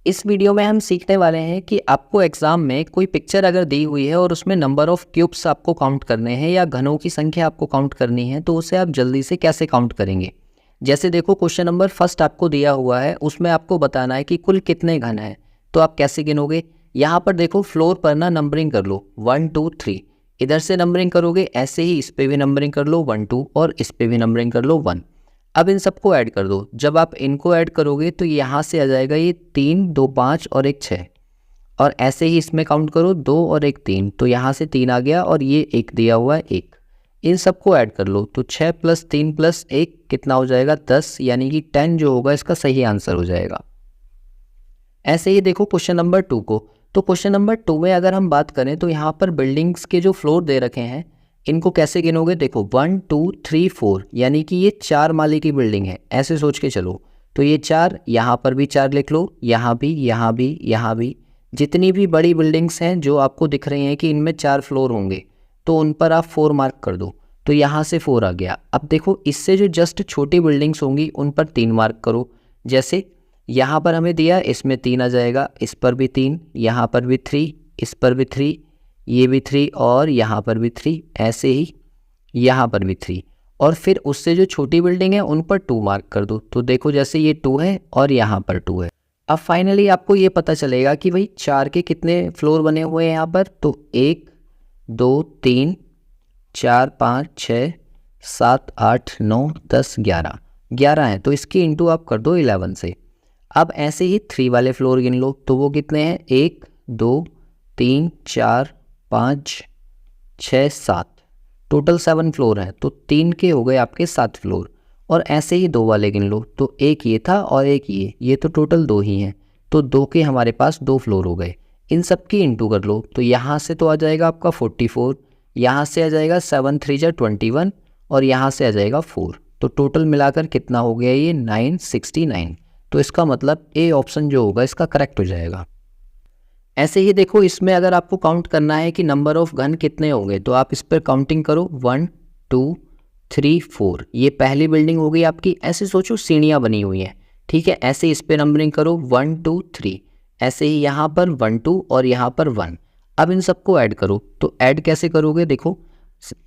इस वीडियो में हम सीखने वाले हैं कि आपको एग्जाम में कोई पिक्चर अगर दी हुई है और उसमें नंबर ऑफ क्यूब्स आपको काउंट करने हैं या घनों की संख्या आपको काउंट करनी है, तो उसे आप जल्दी से कैसे काउंट करेंगे। जैसे देखो क्वेश्चन नंबर फर्स्ट आपको दिया हुआ है, उसमें आपको बताना है कि कुल कितने घन हैं। तो आप कैसे गिनोगे, यहाँ पर देखो फ्लोर पर ना नंबरिंग कर लो 1 2 3। इधर से नंबरिंग करोगे, ऐसे ही इस पर भी नंबरिंग कर लो 1 2 और इस पर भी नंबरिंग कर लो 1। अब इन सबको ऐड कर दो। जब आप इनको ऐड करोगे तो यहाँ से आ जाएगा ये 3 2 5 और 1 6। और ऐसे ही इसमें काउंट करो 2 और 1 3, तो यहाँ से 3 आ गया और ये 1 दिया हुआ है 1। इन सबको ऐड कर लो तो 6 + 3 + 1 कितना हो जाएगा 10, यानी कि 10 जो होगा इसका सही आंसर हो जाएगा। ऐसे ही देखो क्वेश्चन नंबर 2 को। तो क्वेश्चन नंबर 2 में अगर हम बात करें तो यहाँ पर बिल्डिंग्स के जो फ्लोर दे रखे हैं, इनको कैसे गिनोगे। देखो 1 2 3 4, यानी कि ये 4 माले की बिल्डिंग है, ऐसे सोच के चलो। तो ये 4, यहाँ पर भी 4 लिख लो, यहाँ भी, यहाँ भी, यहाँ भी। जितनी भी बड़ी बिल्डिंग्स हैं जो आपको दिख रही हैं कि इनमें 4 फ्लोर होंगे, तो उन पर आप 4 मार्क कर दो। तो यहाँ से 4 आ गया। अब देखो इससे जो जस्ट छोटी बिल्डिंग्स होंगी उन पर 3 मार्क करो। जैसे यहाँ पर हमें दिया, इसमें 3 आ जाएगा, इस पर भी 3, यहाँ पर भी 3, इस पर भी 3, ये भी 3 और यहाँ पर भी 3, ऐसे ही यहाँ पर भी 3। और फिर उससे जो छोटी बिल्डिंग है उन पर 2 मार्क कर दो। तो देखो जैसे ये 2 है और यहाँ पर 2 है। अब फाइनली आपको ये पता चलेगा कि भाई 4 के कितने फ्लोर बने हुए हैं यहाँ पर। तो 1 2 3 4 5 6 7 8 9 10 11 11 है, तो इसकी इंटू आप कर दो 11 से। अब ऐसे ही 3 वाले फ्लोर गिन लो, तो वो कितने हैं 1 2 3 4 5 6 7, टोटल 7 फ्लोर हैं। तो 3 के हो गए आपके 7 फ्लोर। और ऐसे ही 2 वाले गिन लो, तो एक ये था और एक ये तो टोटल 2 ही हैं। तो 2 के हमारे पास 2 फ्लोर हो गए। इन सब की इंटू कर लो, तो यहाँ से तो आ जाएगा आपका 44, यहाँ से आ जाएगा 7 3 जा 21 और यहाँ से आ जाएगा 4। तो टोटल मिलाकर कितना हो गया ये 969। तो इसका मतलब ए ऑप्शन जो होगा इसका करेक्ट हो जाएगा। ऐसे ही देखो इसमें अगर आपको काउंट करना है कि नंबर ऑफ घन कितने होंगे, तो आप इस पर काउंटिंग करो 1 2 3 4। ये पहली बिल्डिंग हो गई आपकी। ऐसे सोचो सीढ़ियाँ बनी हुई हैं, ठीक है। ऐसे इस पर नंबरिंग करो 1 2 3, ऐसे ही यहाँ पर 1 2 और यहाँ पर 1। अब इन सबको ऐड करो। तो ऐड कैसे करोगे, देखो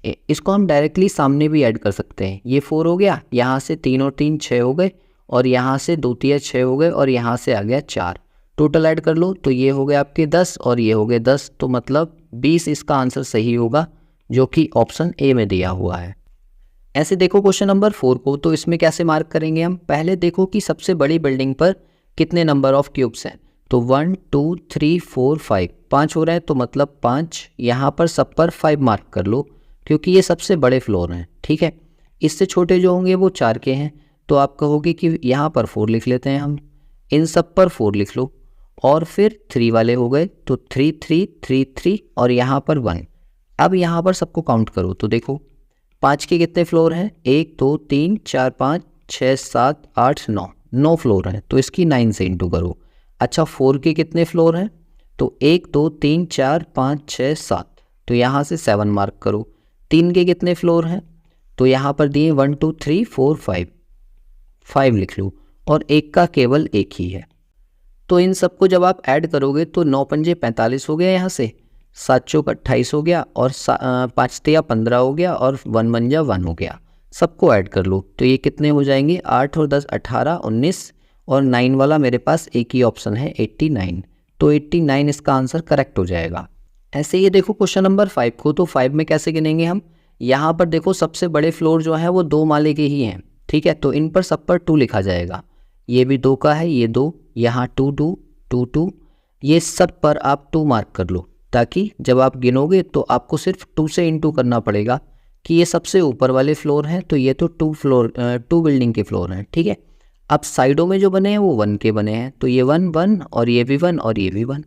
इसको हम डायरेक्टली सामने भी ऐड कर सकते हैं। ये 4 हो गया, यहाँ से 3 और 3 6 हो गए, और यहाँ से 2 3 6 हो गए, और यहाँ से आ गया 4। टोटल ऐड कर लो, तो ये हो गए आपके 10 और ये हो गए 10। तो मतलब 20 इसका आंसर सही होगा, जो कि ऑप्शन ए में दिया हुआ है। ऐसे देखो क्वेश्चन नंबर 4 को। तो इसमें कैसे मार्क करेंगे हम, पहले देखो कि सबसे बड़ी बिल्डिंग पर कितने नंबर ऑफ क्यूब्स हैं। तो 1 2 3 4 5, 5 हो रहे हैं, तो मतलब 5। यहाँ पर सब पर 5 मार्क कर लो, क्योंकि ये सबसे बड़े फ्लोर हैं, ठीक है। इससे छोटे जो होंगे वो 4 के हैं, तो आप कहोगे कि यहाँ पर 4 लिख लेते हैं हम। इन सब पर 4 लिख लो। और फिर 3 वाले हो गए, तो 3 3 3 3 और यहाँ पर 1। अब यहाँ पर सबको काउंट करो, तो देखो 5 के कितने फ्लोर हैं, 1 2 3 4 5 6 7 8 9, 9 फ्लोर हैं, तो इसकी 9 से इंटू करो। अच्छा 4 के कितने फ्लोर हैं, तो 1 2 3 4 5 6 7, तो यहाँ से 7 मार्क करो। 3 के कितने फ्लोर हैं, तो यहाँ पर दिए 1 2 3 4 5, 5 लिख लो। और एक का केवल एक ही है। तो इन सबको जब आप ऐड करोगे तो 9 पंजे 45 हो गया, यहाँ से 7 चौक 28 हो गया, और 5 तिया 15 हो गया, और 1 पंजा 1 हो गया। सबको ऐड कर लो, तो ये कितने हो जाएंगे 8 और 10 18 19, और 9 वाला मेरे पास एक ही ऑप्शन है 89। तो 89 इसका आंसर करेक्ट हो जाएगा। ऐसे ही देखो क्वेश्चन नंबर 5 को। तो 5 में कैसे गिनेंगे हम, यहाँ पर देखो सबसे बड़े फ्लोर जो है वो 2 माले के ही हैं, ठीक है। तो इन पर सब पर 2 लिखा जाएगा। ये भी 2 का है, ये 2, यहाँ 2 2 2 2, ये सब पर आप 2 मार्क कर लो, ताकि जब आप गिनोगे तो आपको सिर्फ 2 से इंटू करना पड़ेगा कि ये सबसे ऊपर वाले फ्लोर हैं, तो ये तो 2 बिल्डिंग के फ्लोर हैं, ठीक है। अब साइडों में जो बने हैं वो 1 के बने हैं, तो ये 1 1 और ये भी 1 और ये भी 1।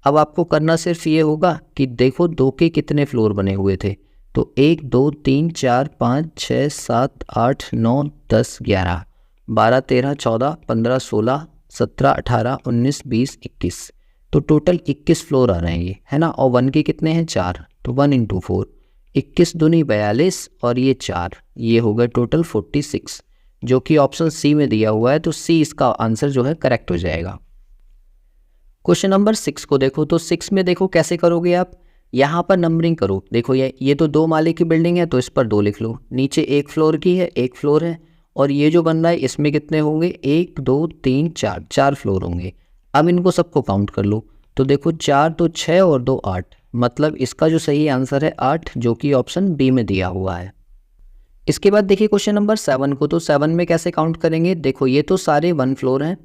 अब आपको करना सिर्फ ये होगा कि देखो 2 के कितने फ्लोर बने हुए थे, तो 1 2 3 4 5 6 7 8 9 10 11 12 13 14 15 16 17 18 19 20 21, तो टोटल 21 फ्लोर आ रहे हैं ये, है ना। और 1 के कितने हैं 4, तो 1 × 4, 21 दूनी 42 और ये 4, ये हो गए टोटल 46, जो कि ऑप्शन सी में दिया हुआ है। तो सी इसका आंसर जो है करेक्ट हो जाएगा। क्वेश्चन नंबर 6 को देखो, तो 6 में देखो कैसे करोगे आप, यहाँ पर नंबरिंग करो। देखो ये तो 2 माले की बिल्डिंग है तो इस पर 2 लिख लो, नीचे 1 फ्लोर की है, 1 फ्लोर है, और ये जो बन रहा है इसमें कितने होंगे, 1 2 3 4, 4 फ्लोर होंगे। अब इनको सबको काउंट कर लो, तो देखो 4 तो 6 और 2 8, मतलब इसका जो सही आंसर है 8, जो कि ऑप्शन बी में दिया हुआ है। इसके बाद देखिए क्वेश्चन नंबर 7 को, तो 7 में कैसे काउंट करेंगे। देखो ये तो सारे 1 फ्लोर हैं,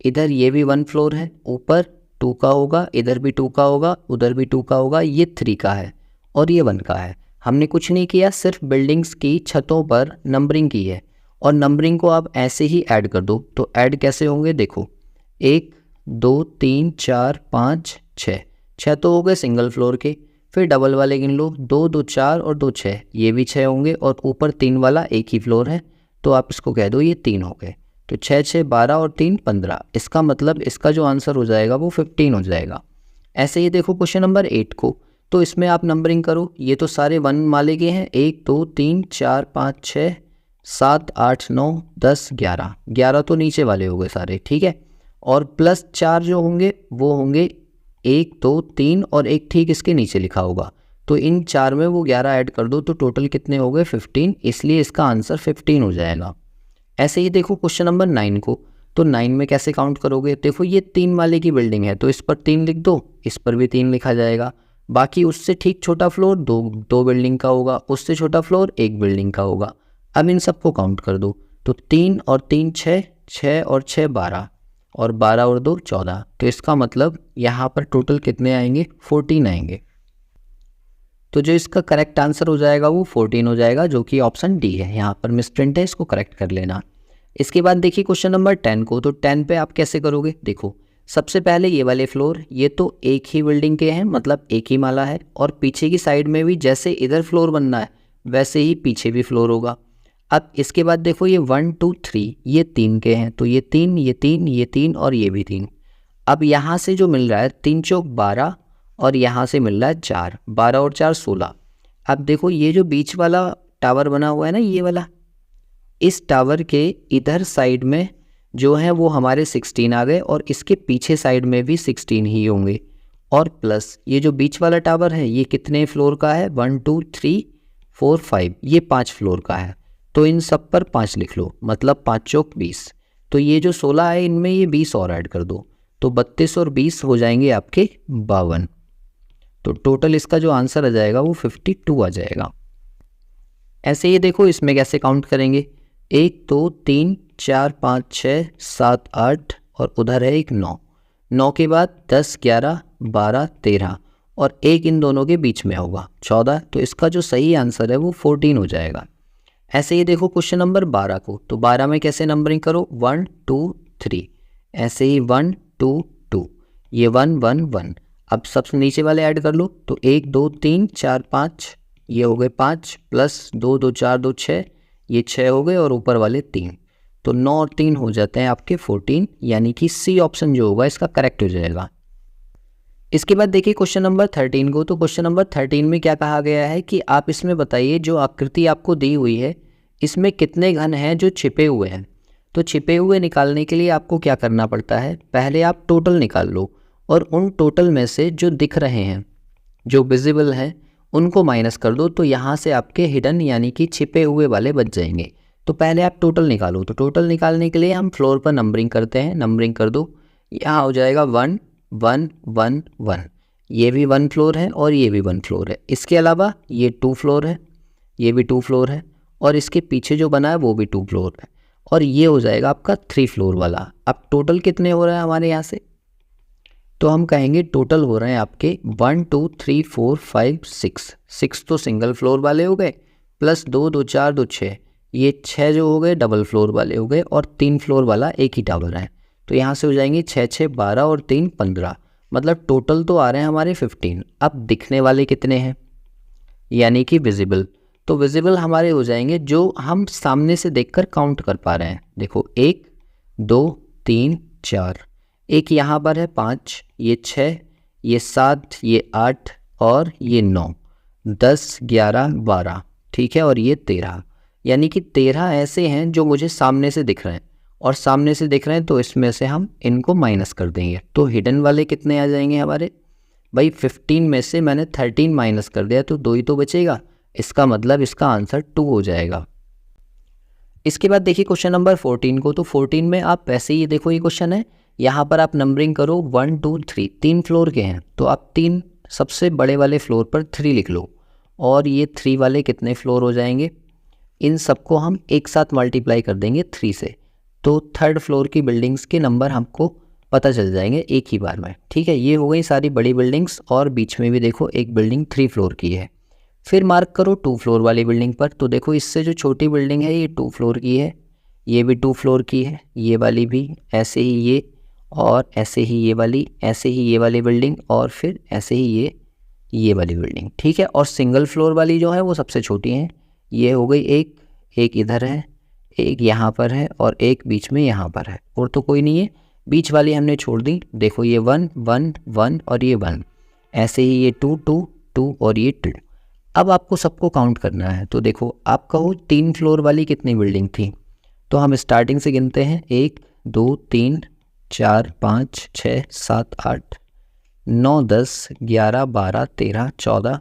इधर ये भी 1 फ्लोर है, ऊपर 2 का होगा, इधर भी 2 का होगा, उधर भी 2 का होगा, ये 3 का है और ये 1 का है। हमने कुछ नहीं किया, सिर्फ बिल्डिंग्स की छतों पर नंबरिंग की है, और नंबरिंग को आप ऐसे ही ऐड कर दो। तो ऐड कैसे होंगे, देखो 1 2 3 4 5 6, 6 तो हो गए सिंगल फ्लोर के, फिर डबल वाले गिन लो, 2 2 4 और 2 6, ये भी 6 होंगे, और ऊपर 3 वाला एक ही फ्लोर है तो आप इसको कह दो ये 3 हो गए। तो 6 6 12 और 3 15, इसका मतलब इसका जो आंसर हो जाएगा वो 15 हो जाएगा। ऐसे ही देखो क्वेश्चन नंबर 8 को, तो इसमें आप नंबरिंग करो, ये तो सारे 1 माले के हैं, 1 2 3 4 5 6 7 8 9 10 11, 11 तो नीचे वाले हो गए सारे, ठीक है, और प्लस 4 जो होंगे वो होंगे 1 2 3 और एक ठीक इसके नीचे लिखा होगा, तो इन 4 में वो 11 ऐड कर दो, तो टोटल कितने हो गए 15, इसलिए इसका आंसर 15 हो जाएगा। ऐसे ही देखो क्वेश्चन नंबर 9 को, तो 9 में कैसे काउंट करोगे। देखो ये 3 माले की बिल्डिंग है तो इस पर 3 लिख दो, इस पर भी 3 लिखा जाएगा, बाकी उससे ठीक छोटा फ्लोर दो बिल्डिंग का होगा, उससे छोटा फ्लोर 1 बिल्डिंग का होगा। अब इन सबको काउंट कर दो, तो 3 और 3 6, 6 और 6 12, और 12 और 2 14, तो इसका मतलब यहाँ पर टोटल कितने आएंगे, 14 आएंगे। तो जो इसका करेक्ट आंसर हो जाएगा वो 14 हो जाएगा, जो कि ऑप्शन डी है। यहाँ पर मिसप्रिंट है, इसको करेक्ट कर लेना। इसके बाद देखिए क्वेश्चन नंबर 10 को, तो 10 पे आप कैसे करोगे। देखो सबसे पहले ये वाले फ्लोर, ये तो एक ही बिल्डिंग के हैं, मतलब एक ही माला है, और पीछे की साइड में भी जैसे इधर फ्लोर बनना है वैसे ही पीछे भी फ्लोर होगा। अब इसके बाद देखो ये 1 2 3, ये 3 के हैं, तो ये 3 ये 3 ये 3 और ये भी 3। अब यहाँ से जो मिल रहा है 3 चौक 12, और यहाँ से मिल रहा है 4, 12 और 4 16। अब देखो ये जो बीच वाला टावर बना हुआ है ना, ये वाला, इस टावर के इधर साइड में जो है वो हमारे 16 आ गए, और इसके पीछे साइड में भी 16 ही होंगे, और प्लस ये जो बीच वाला टावर है ये कितने फ्लोर का है, 1 2 3 4 5, ये 5 फ्लोर का है, तो इन सब पर 5 लिख लो, मतलब 5 चौक 20। तो ये जो 16 है इनमें ये 20 और ऐड कर दो, तो 32 और 20 हो जाएंगे आपके 52। तो टोटल इसका जो आंसर आ जाएगा वो 52 आ जाएगा। ऐसे ही देखो इसमें कैसे काउंट करेंगे, 1 2 3 4 5 6 7 8, और उधर है एक 9, 9 के बाद 10 11 12 13, और एक इन दोनों के बीच में होगा 14, तो इसका जो सही आंसर है वो 14 हो जाएगा। ऐसे ही देखो क्वेश्चन नंबर 12 को, तो 12 में कैसे नंबरिंग करो, 1 2 3, ऐसे ही 1 2 2, ये 1 1 1। अब सबसे नीचे वाले ऐड कर लो, तो 1 2 3 4 5, ये हो गए 5, प्लस 2 2 4 2 6, ये 6 हो गए, और ऊपर वाले 3, तो 9 और 3 हो जाते हैं आपके 14, यानी कि सी ऑप्शन जो होगा इसका करेक्ट हो जाएगा। इसके बाद देखिए क्वेश्चन नंबर 13 को, तो क्वेश्चन नंबर 13 में क्या कहा गया है कि आप इसमें बताइए जो आकृति आपको दी हुई है इसमें कितने घन हैं जो छिपे हुए हैं। तो छिपे हुए निकालने के लिए आपको क्या करना पड़ता है, पहले आप टोटल निकाल लो, और उन टोटल में से जो दिख रहे हैं, जो विजिबल हैं, उनको माइनस कर दो, तो यहाँ से आपके हिडन यानी कि छिपे हुए वाले बच जाएंगे। तो पहले आप टोटल निकालो, तो टोटल निकालने के लिए हम फ्लोर पर नंबरिंग करते हैं, नंबरिंग कर दो, यहाँ हो जाएगा 1 1 1 1, ये भी 1 फ्लोर है और ये भी 1 फ्लोर है। इसके अलावा ये 2 फ्लोर है, ये भी 2 फ्लोर है, और इसके पीछे जो बना है वो भी 2 फ्लोर है, और ये हो जाएगा आपका 3 फ्लोर वाला। अब टोटल कितने हो रहे हैं हमारे यहाँ से, तो हम कहेंगे टोटल हो रहे हैं आपके 1 2 3 4 5 6, 6 तो सिंगल फ्लोर वाले हो गए, प्लस 2 2 4 2 6, ये 6 जो हो गए डबल फ्लोर वाले हो गए, और 3 फ्लोर वाला एक ही टावर है, तो यहाँ से हो जाएंगे 6 6 12 और 3 15, मतलब टोटल तो आ रहे हैं हमारे 15। अब दिखने वाले कितने हैं, यानी कि विजिबल, तो विजिबल हमारे हो जाएंगे जो हम सामने से देखकर काउंट कर पा रहे हैं। देखो 1 2 3 4, एक यहाँ पर है 5, ये 6, ये 7, ये 8 और ये 9, 10 11 12, ठीक है, और ये 13, यानी कि 13 ऐसे हैं जो मुझे सामने से दिख रहे हैं, और सामने से देख रहे हैं तो इसमें से हम इनको माइनस कर देंगे। तो हिडन वाले कितने आ जाएंगे हमारे भाई, 15 में से मैंने 13 माइनस कर दिया तो 2 ही तो बचेगा, इसका मतलब इसका आंसर 2 हो जाएगा। इसके बाद देखिए क्वेश्चन नंबर 14 को। तो 14 में आप वैसे ही देखो, ये क्वेश्चन है, यहाँ पर आप नंबरिंग करो 1 2 3, 3 फ्लोर के हैं तो आप 3 सबसे बड़े वाले फ्लोर पर 3 लिख लो, और ये 3 वाले कितने फ्लोर हो जाएंगे, इन सबको हम एक साथ मल्टीप्लाई कर देंगे 3 से, तो थर्ड फ्लोर की बिल्डिंग्स के नंबर हमको पता चल जाएंगे एक ही बार में। ठीक है, ये हो गई सारी बड़ी बिल्डिंग्स, और बीच में भी देखो एक बिल्डिंग 3 फ्लोर की है। फिर मार्क करो 2 फ्लोर वाली बिल्डिंग पर। तो देखो इससे जो छोटी बिल्डिंग है ये 2 फ्लोर की है, ये भी 2 फ्लोर की है, ये वाली भी, ऐसे ही ये, और ऐसे ही ये वाली, ऐसे ही ये वाली बिल्डिंग, और फिर ऐसे ही ये वाली बिल्डिंग। ठीक है, और सिंगल फ्लोर वाली जो है वो सबसे छोटी है, ये हो गई एक इधर है, एक यहाँ पर है, और एक बीच में यहाँ पर है, और तो कोई नहीं है, बीच वाली हमने छोड़ दी। देखो ये 1 1 1 और ये 1, ऐसे ही ये 2 2 2 और ये 2। अब आपको सबको काउंट करना है। तो देखो आप कहो 3 फ्लोर वाली कितनी बिल्डिंग थी, तो हम स्टार्टिंग से गिनते हैं, 1 2 3 4 5 6 7 8 9 10 11 12 13 14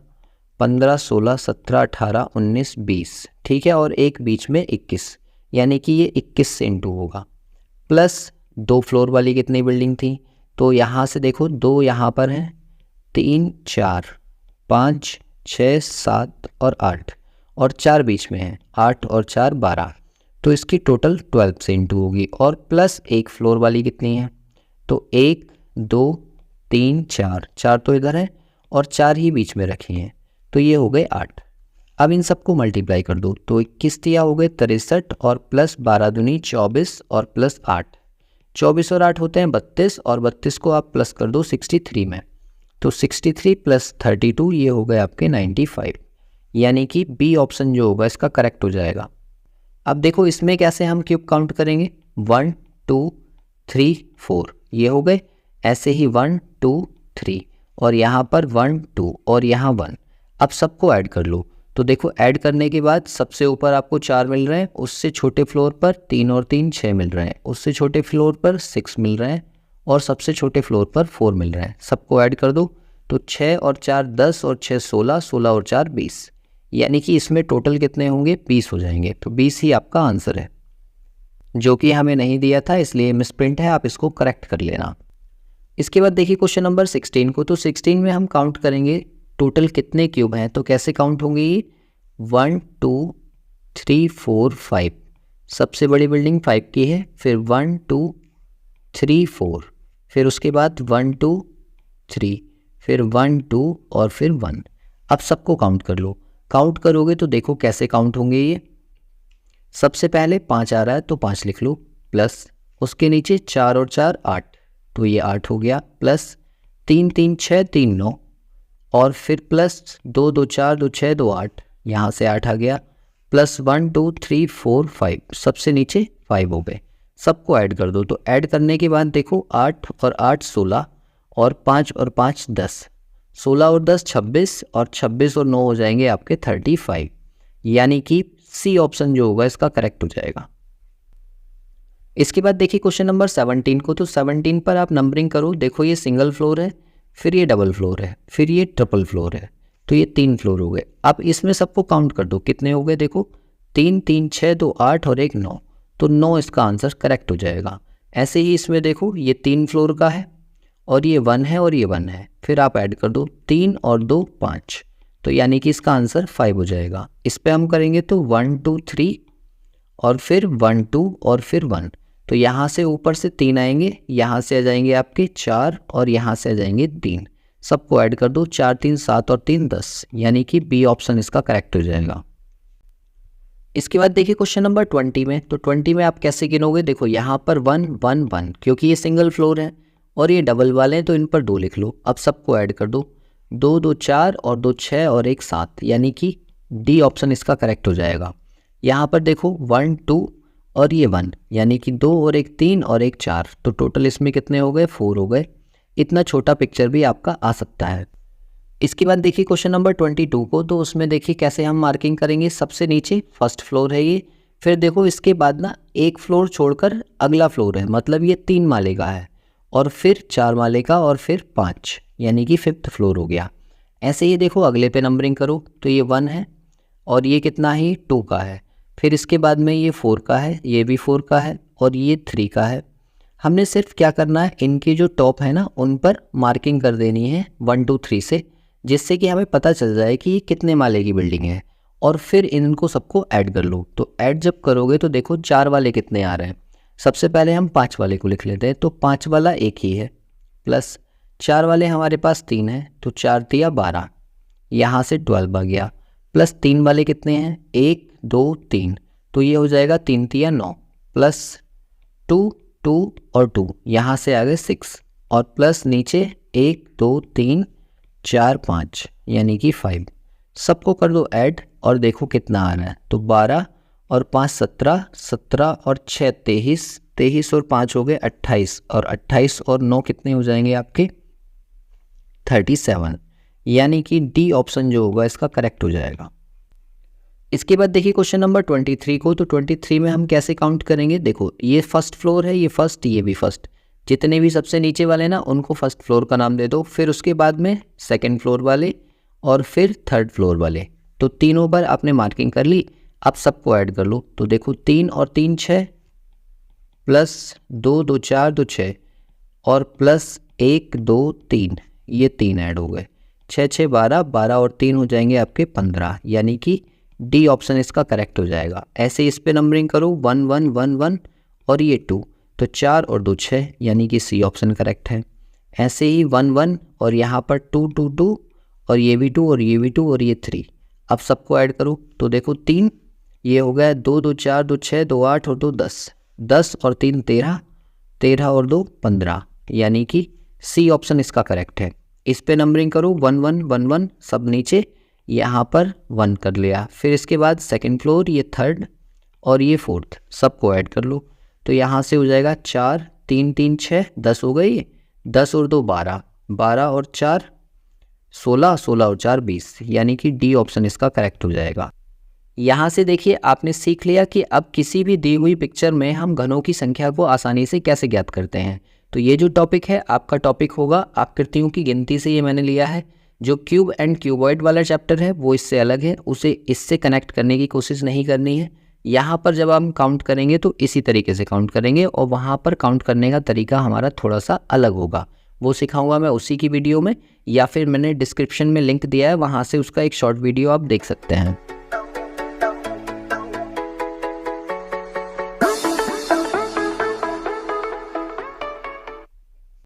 15 16 17 18 19 20। ठीक है, और एक बीच में 21, यानी कि ये 21 से इंटू होगा। प्लस 2 फ्लोर वाली कितनी बिल्डिंग थी, तो यहाँ से देखो 2 यहाँ पर हैं, 3 4 5 6 7 और 8, और 4 बीच में है, 8 और 4 12, तो इसकी टोटल 12 से इंटू होगी। और प्लस 1 फ्लोर वाली कितनी है, तो 1 2 3 4, 4 तो इधर है और 4 ही बीच में रखी हैं, तो ये हो गए 8। अब इन सबको मल्टीप्लाई कर दो, तो 21 दिया हो गए 63, और प्लस 12 दूनी 24, और प्लस 8, 24 और 8 होते हैं 32, और 32 को आप प्लस कर दो 63 में, तो 63 प्लस 32 ये हो गए आपके 95, यानी कि बी ऑप्शन जो होगा इसका करेक्ट हो जाएगा। अब देखो इसमें कैसे हम क्यूब काउंट करेंगे, 1 2 3 4 ये हो गए, ऐसे ही 1 2 3, और यहाँ पर 1 2 और यहाँ 1। अब सबको ऐड कर लो, तो देखो ऐड करने के बाद सबसे ऊपर आपको 4 मिल रहे हैं, उससे छोटे फ्लोर पर 3 और 3 6 मिल रहे हैं, उससे छोटे फ्लोर पर 6 मिल रहे हैं, और सबसे छोटे फ्लोर पर 4 मिल रहे हैं। सबको ऐड कर दो, तो 6 और 4 10 और 6 16, 16 और 4 20, यानी कि इसमें टोटल कितने होंगे 20 हो जाएंगे। तो 20 ही आपका आंसर है, जो कि हमें नहीं दिया था इसलिए मिसप्रिंट है, आप इसको करेक्ट कर लेना। इसके बाद देखिए क्वेश्चन नंबर 16 को। तो 16 में हम काउंट करेंगे टोटल कितने क्यूब हैं, तो कैसे काउंट होंगे ये, 1 2 3 4 5, सबसे बड़ी बिल्डिंग 5 की है, फिर 1 2 3 4, फिर उसके बाद 1 2 3, फिर 1 2 और फिर 1। अब सबको काउंट कर लो, काउंट करोगे तो देखो कैसे काउंट होंगे ये। सबसे पहले 5 आ रहा है तो 5 लिख लो, प्लस उसके नीचे 4 और 4 8, तो ये 8 हो गया, प्लस 3 3 6 3 9, और फिर प्लस 2 2 4 2 6 2 8, यहाँ से 8 आ गया, प्लस 1 2 3 4 5, सबसे नीचे 5 हो गए। सबको ऐड कर दो, तो ऐड करने के बाद देखो 8 और 8 16, और 5 और 5 10, 16 और 10 26, और 26 और 9 हो जाएंगे आपके 35, यानी कि सी ऑप्शन जो होगा इसका करेक्ट हो जाएगा। इसके बाद देखिए क्वेश्चन नंबर 17 को। तो 17 पर आप नंबरिंग करो, देखो ये सिंगल फ्लोर है, फिर ये डबल फ्लोर है, फिर ये ट्रिपल फ्लोर है, तो ये 3 फ्लोर हो गए। अब इसमें सबको काउंट कर दो, कितने हो गए, देखो 3 3 6 2 8 और 1 9, तो 9 इसका आंसर करेक्ट हो जाएगा। ऐसे ही इसमें देखो ये 3 फ्लोर का है, और ये 1 है और ये 1 है, फिर आप ऐड कर दो 3 और 2 5, तो यानी कि इसका आंसर 5 हो जाएगा। इस पे हम करेंगे तो 1 2 3, और फिर 1 2 और फिर 1, तो यहाँ से ऊपर से 3 आएंगे, यहाँ से आ जाएंगे आपके 4, और यहाँ से आ जाएंगे 3। सबको ऐड कर दो, 4 3 7 और 3 10, यानी कि बी ऑप्शन इसका करेक्ट हो जाएगा। इसके बाद देखिए क्वेश्चन नंबर 20 में। तो 20 में आप कैसे गिनोगे, देखो यहाँ पर 1 1 1, क्योंकि ये सिंगल फ्लोर है और ये डबल वाले हैं तो इन पर 2 लिख लो। अब सबको ऐड कर दो, 2 2 4 और 2 6 और 1 7, यानी कि डी ऑप्शन इसका करेक्ट हो जाएगा। यहाँ पर देखो 1 2 और ये 1, यानी कि 2 और 1 3 और 1 4, तो टोटल इसमें कितने हो गए 4 हो गए। इतना छोटा पिक्चर भी आपका आ सकता है। इसके बाद देखिए क्वेश्चन नंबर 22 को। तो उसमें देखिए कैसे हम मार्किंग करेंगे, सबसे नीचे फर्स्ट फ्लोर है ये, फिर देखो इसके बाद ना एक फ्लोर छोड़कर अगला फ्लोर है, मतलब ये 3 माले का है, और फिर 4 माले का, और फिर 5, यानी कि 5th फ्लोर हो गया। ऐसे ही देखो अगले पे नंबरिंग करो तो ये 1 है, और ये कितना ही 2 का है। फिर इसके बाद में ये 4 का है, ये भी 4 का है, और ये 3 का है। हमने सिर्फ क्या करना है, इनकी जो टॉप है ना उन पर मार्किंग कर देनी है 1 2 3 से, जिससे कि हमें पता चल जाए कि ये कितने माले की बिल्डिंग है। और फिर इनको सबको ऐड कर लो। तो ऐड जब करोगे तो देखो 4 वाले कितने आ रहे हैं। सबसे पहले हम 5 वाले को लिख लेते हैं, तो 5 वाला एक ही है, प्लस 4 वाले हमारे पास 3 है, तो 4 तिया 12, यहाँ से 12 आ गया, प्लस 3 वाले कितने हैं, 1 2 3, तो ये हो जाएगा 3 तिया 9, प्लस 2 2 और 2, यहाँ से आ गए 6, और प्लस नीचे 1 2 3 4 5, यानी कि 5। सबको कर दो ऐड और देखो कितना आ रहा है। तो 12 और 5 17, 17 और 6 23, 23 और 5 हो गए 28, और 28 और 9 कितने हो जाएंगे आपके 37, यानी कि डी ऑप्शन जो होगा इसका करेक्ट हो जाएगा। इसके बाद देखिए क्वेश्चन नंबर 23 को। तो 23 में हम कैसे काउंट करेंगे, देखो ये फर्स्ट फ्लोर है, ये फर्स्ट, ये भी फर्स्ट, जितने भी सबसे नीचे वाले ना उनको फर्स्ट फ्लोर का नाम दे दो, फिर उसके बाद में सेकंड फ्लोर वाले, और फिर थर्ड फ्लोर वाले। तो तीनों पर आपने मार्किंग कर ली। अब सबको ऐड कर लो। तो देखो 3 और 3 6, प्लस 2 2 4 2 6, और प्लस 1 2 3, ये 3 ऐड हो गए, 6 6 12, 12 और 3 हो जाएंगे आपके 15, यानी कि डी ऑप्शन इसका करेक्ट हो जाएगा। ऐसे इस पे नंबरिंग करो 1 1 1 1 और ये 2, तो 4 और 2 6, यानी कि सी ऑप्शन करेक्ट है। ऐसे ही 1 1 और यहाँ पर 2 2 2, और ये भी 2 और ये भी 2 और ये 3। अब सबको ऐड करो तो देखो 3, ये हो गया 2 2 4 2 6 2 8 और 2 10, 10 और 3 13, 13 और 2 15, यानी कि सी ऑप्शन इसका करेक्ट है। इस पे नंबरिंग करो 1 1 1 1, सब नीचे, यहाँ पर 1 कर लिया। फिर इसके बाद सेकंड फ्लोर, ये थर्ड, और ये फोर्थ, सबको ऐड कर लो। तो यहाँ से हो जाएगा 4 3 3 6, 10 हो गई, 10 और 2 12, 12 और 4 16, 16 और 4 20, यानी कि डी ऑप्शन इसका करेक्ट हो जाएगा। यहाँ से देखिए आपने सीख लिया कि अब किसी भी दी हुई पिक्चर में हम घनों की संख्या को आसानी से कैसे ज्ञात करते हैं। तो ये जो टॉपिक है आपका टॉपिक होगा आकृतियों की गिनती से, ये मैंने लिया है। जो क्यूब एंड क्यूबॉइड वाला चैप्टर है वो इससे अलग है, उसे इससे कनेक्ट करने की कोशिश नहीं करनी है। यहाँ पर जब हम काउंट करेंगे तो इसी तरीके से काउंट करेंगे, और वहाँ पर काउंट करने का तरीका हमारा थोड़ा सा अलग होगा। वो सिखाऊंगा मैं उसी की वीडियो में, या फिर मैंने डिस्क्रिप्शन में लिंक दिया है, वहाँ से उसका एक शॉर्ट वीडियो आप देख सकते हैं।